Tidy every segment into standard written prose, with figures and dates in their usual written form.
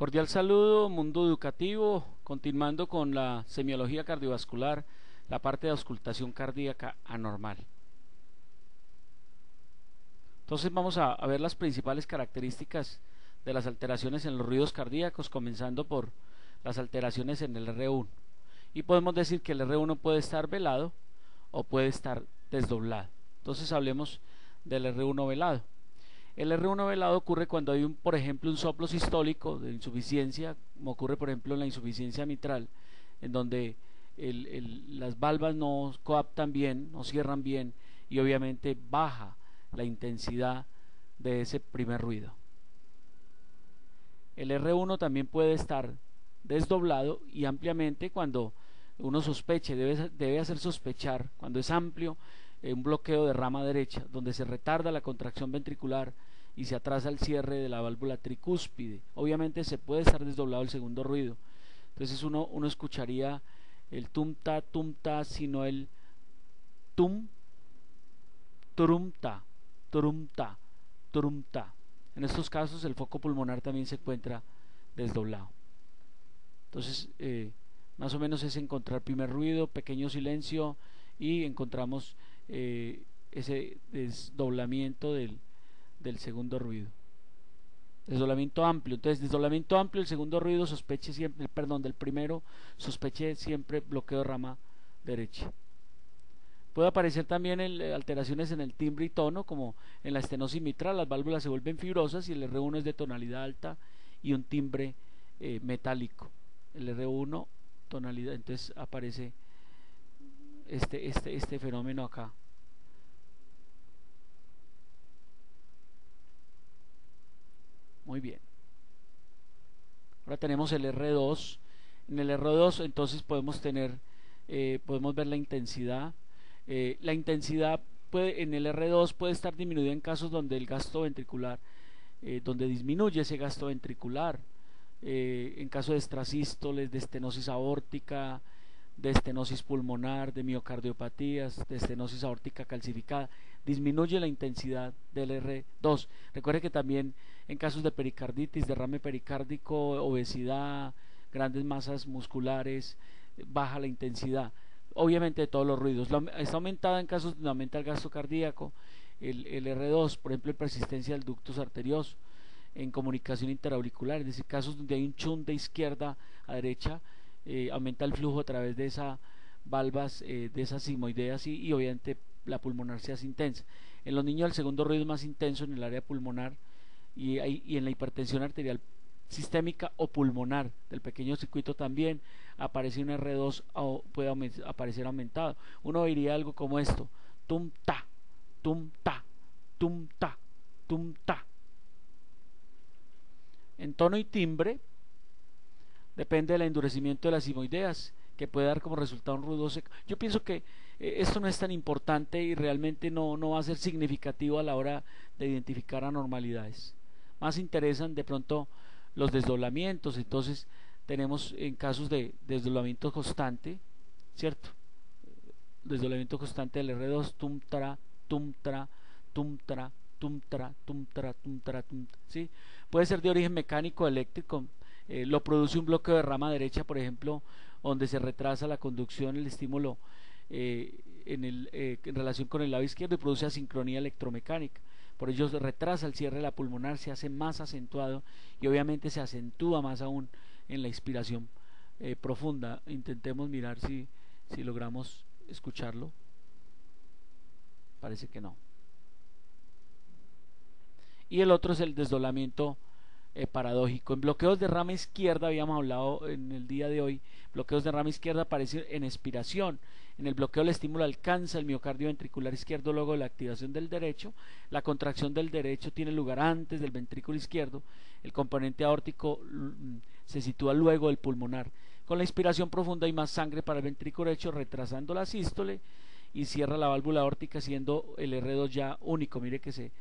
Cordial saludo, mundo educativo, continuando con la semiología cardiovascular, la parte de auscultación cardíaca anormal. Entonces vamos a ver las principales características de las alteraciones en los ruidos cardíacos, comenzando por las alteraciones en el R1. Y podemos decir que el R1 puede estar velado o puede estar desdoblado. Entonces hablemos del R1 velado. El R1 velado ocurre cuando hay por ejemplo, un soplo sistólico de insuficiencia, como ocurre por ejemplo en la insuficiencia mitral, en donde las valvas no coaptan bien, no cierran bien, y obviamente baja la intensidad de ese primer ruido. El R1 también puede estar desdoblado y ampliamente cuando uno sospeche, debe hacer sospechar, cuando es amplio, un bloqueo de rama derecha, donde se retarda la contracción ventricular y se atrasa el cierre de la válvula tricúspide. Obviamente se puede estar desdoblado el segundo ruido. Entonces uno escucharía el tum-ta, sino el tum, turum-ta, turum-ta, turum-ta. En estos casos el foco pulmonar también se encuentra desdoblado. Entonces más o menos es encontrar primer ruido, pequeño silencio, y encontramos ese desdoblamiento del segundo ruido. Desdoblamiento amplio. Entonces, desdoblamiento amplio, el segundo ruido sospeche siempre, del primero sospeche siempre bloqueo de rama derecha. Puede aparecer también alteraciones en el timbre y tono, como en la estenosis mitral, las válvulas se vuelven fibrosas y el R1 es de tonalidad alta y un timbre metálico. El R1 tonalidad, entonces aparece este fenómeno acá. Muy bien. Ahora tenemos el R2. En el R2 entonces podemos ver la intensidad. La intensidad en el R2 puede estar disminuida en casos donde el gasto ventricular, donde disminuye ese gasto ventricular, en caso de extrasístoles, de estenosis aórtica, de estenosis pulmonar, de miocardiopatías, de estenosis aórtica calcificada, disminuye la intensidad del R2. Recuerde que también en casos de pericarditis, derrame pericárdico, obesidad, grandes masas musculares, baja la intensidad. Obviamente de todos los ruidos. Está aumentada en casos donde aumenta el gasto cardíaco, el R2, por ejemplo en persistencia del ductus arterioso, en comunicación interauricular, es decir, casos donde hay un shunt de izquierda a derecha, aumenta el flujo a través de esas valvas, de esas sigmoideas, y obviamente la pulmonar se hace intensa. En los niños el segundo ruido es más intenso en el área pulmonar y en la hipertensión arterial sistémica o pulmonar del pequeño circuito también aparece un R2 o puede aparecer aumentado. Uno diría algo como esto: tum ta, tum ta, tum ta, tum ta. En tono y timbre depende del endurecimiento de las sigmoideas, que puede dar como resultado un ruido seco. Yo pienso que esto no es tan importante y realmente no va a ser significativo a la hora de identificar anormalidades. Más interesan de pronto los desdoblamientos. Entonces tenemos en casos de desdoblamiento constante, ¿cierto? Desdoblamiento constante del R2, tum tra, tum tra, tum tra, tum tra, tum tra, tum tra, tum tra, ¿sí? Puede ser de origen mecánico, eléctrico. Lo produce un bloqueo de rama derecha, por ejemplo, donde se retrasa la conducción, el estímulo en relación con el lado izquierdo, y produce asincronía electromecánica. Por ello se retrasa el cierre de la pulmonar, se hace más acentuado y obviamente se acentúa más aún en la inspiración profunda. Intentemos mirar si logramos escucharlo. Parece que no. Y el otro es el desdoblamiento paradójico. En bloqueos de rama izquierda, habíamos hablado en el día de hoy, bloqueos de rama izquierda aparecen en expiración. En el bloqueo el estímulo alcanza el miocardio ventricular izquierdo luego de la activación del derecho. La contracción del derecho tiene lugar antes del ventrículo izquierdo. El componente aórtico se sitúa luego del pulmonar. Con la inspiración profunda hay más sangre para el ventrículo derecho, retrasando la sístole, y cierra la válvula aórtica, siendo el R2 ya único. Mire que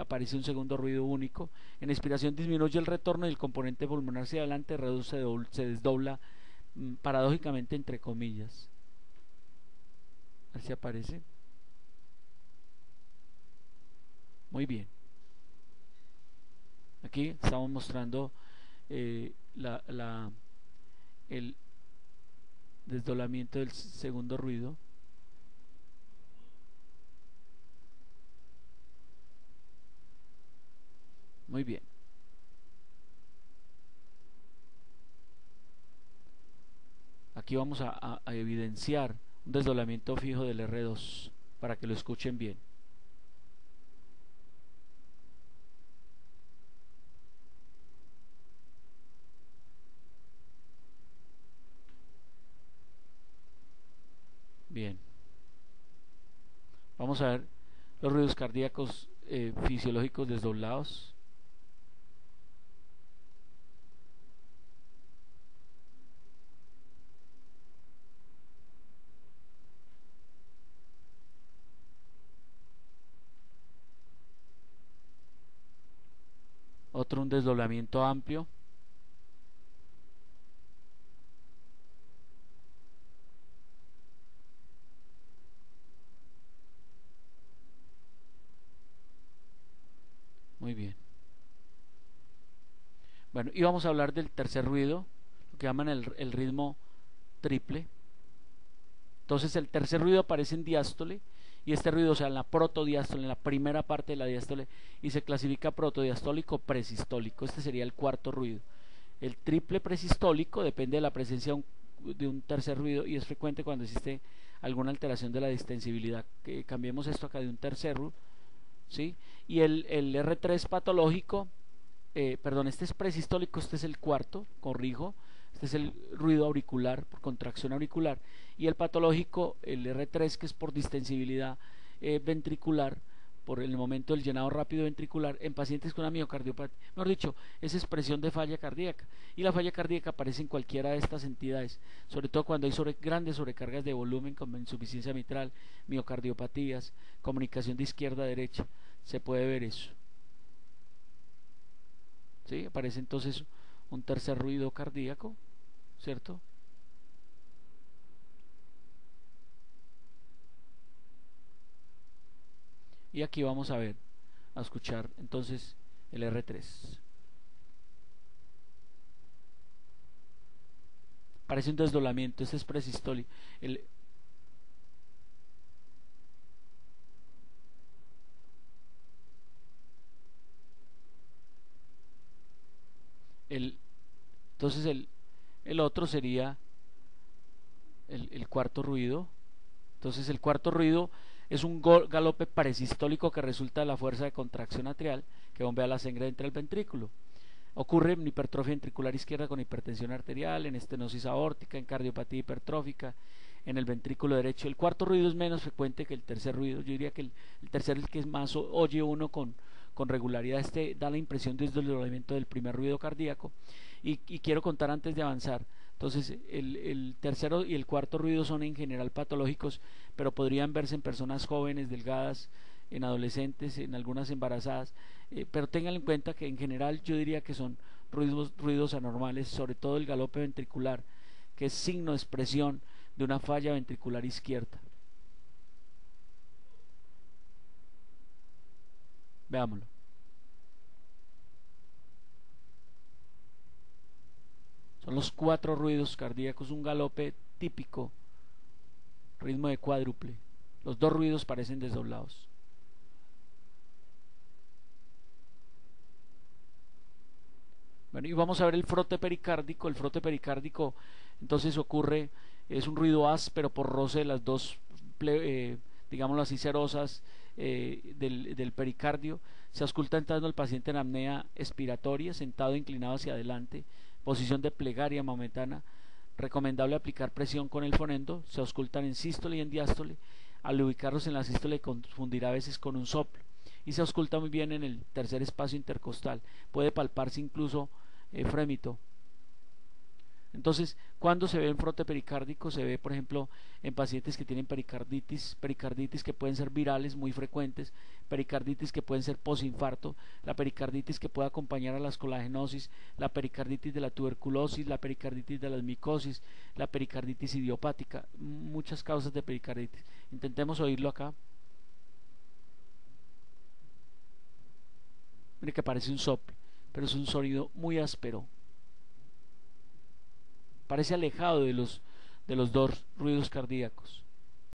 aparece un segundo ruido único. En expiración disminuye el retorno y el componente pulmonar hacia adelante, se desdobla paradójicamente, entre comillas. A ver si aparece. Muy bien. Aquí estamos mostrando el desdoblamiento del segundo ruido. Muy bien. Aquí vamos a evidenciar un desdoblamiento fijo del R2 para que lo escuchen bien. Bien. Vamos a ver los ruidos cardíacos fisiológicos desdoblados. Otro, un desdoblamiento amplio. Muy bien. Bueno, y vamos a hablar del tercer ruido, lo que llaman el ritmo triple. Entonces el tercer ruido aparece en diástole, y este ruido, o sea, en la protodiástole, en la primera parte de la diástole, y se clasifica protodiastólico presistólico. Este sería el cuarto ruido. El triple presistólico depende de la presencia de un tercer ruido, y es frecuente cuando existe alguna alteración de la distensibilidad. Que cambiemos esto acá de un tercero, ¿sí? Y el R3 patológico, perdón, este es presistólico, este es el cuarto, corrijo. Este es el ruido auricular por contracción auricular, y el patológico, el R3, que es por distensibilidad ventricular, por el momento del llenado rápido ventricular en pacientes con una miocardiopatía. Mejor dicho, es expresión de falla cardíaca, y la falla cardíaca aparece en cualquiera de estas entidades, sobre todo cuando hay grandes sobrecargas de volumen como insuficiencia mitral, miocardiopatías, comunicación de izquierda a derecha. Se puede ver eso, ¿sí? Aparece entonces un tercer ruido cardíaco, ¿cierto? Y aquí vamos a ver, a escuchar entonces el R3. Parece un desdoblamiento, este es presistólico. Entonces el otro sería el cuarto ruido. Entonces el cuarto ruido es un galope presistólico que resulta de la fuerza de contracción atrial que bombea la sangre entre el ventrículo. Ocurre en hipertrofia ventricular izquierda con hipertensión arterial, en estenosis aórtica, en cardiopatía hipertrófica, en el ventrículo derecho. El cuarto ruido es menos frecuente que el tercer ruido. Yo diría que el tercer es el que más oye uno con regularidad. Este da la impresión de desdoblamiento del primer ruido cardíaco. Y quiero contar antes de avanzar. Entonces, el tercero y el cuarto ruido son en general patológicos, pero podrían verse en personas jóvenes, delgadas, en adolescentes, en algunas embarazadas, pero tengan en cuenta que en general yo diría que son ruidos anormales, sobre todo el galope ventricular, que es signo de expresión de una falla ventricular izquierda. Veámoslo. Son los cuatro ruidos cardíacos, un galope típico, ritmo de cuádruple. Los dos ruidos parecen desdoblados. Bueno, y vamos a ver el frote pericárdico. El frote pericárdico entonces ocurre, es un ruido áspero por roce de las dos, digámoslo así, serosas del pericardio. Se ausculta entrando el paciente en apnea expiratoria, sentado inclinado hacia adelante, posición de plegaria momentánea. Recomendable aplicar presión con el fonendo. Se auscultan en sístole y en diástole. Al ubicarlos en la sístole confundirá a veces con un soplo, y se ausculta muy bien en el tercer espacio intercostal. Puede palparse incluso frémito. Entonces, cuando se ve en frote pericárdico, se ve, por ejemplo, en pacientes que tienen pericarditis que pueden ser virales muy frecuentes, pericarditis que pueden ser posinfarto, la pericarditis que puede acompañar a las colagenosis, la pericarditis de la tuberculosis, la pericarditis de las micosis, la pericarditis idiopática, muchas causas de pericarditis. Intentemos oírlo acá. Mire que parece un soplo, pero es un sonido muy áspero. parece alejado de los dos ruidos cardíacos.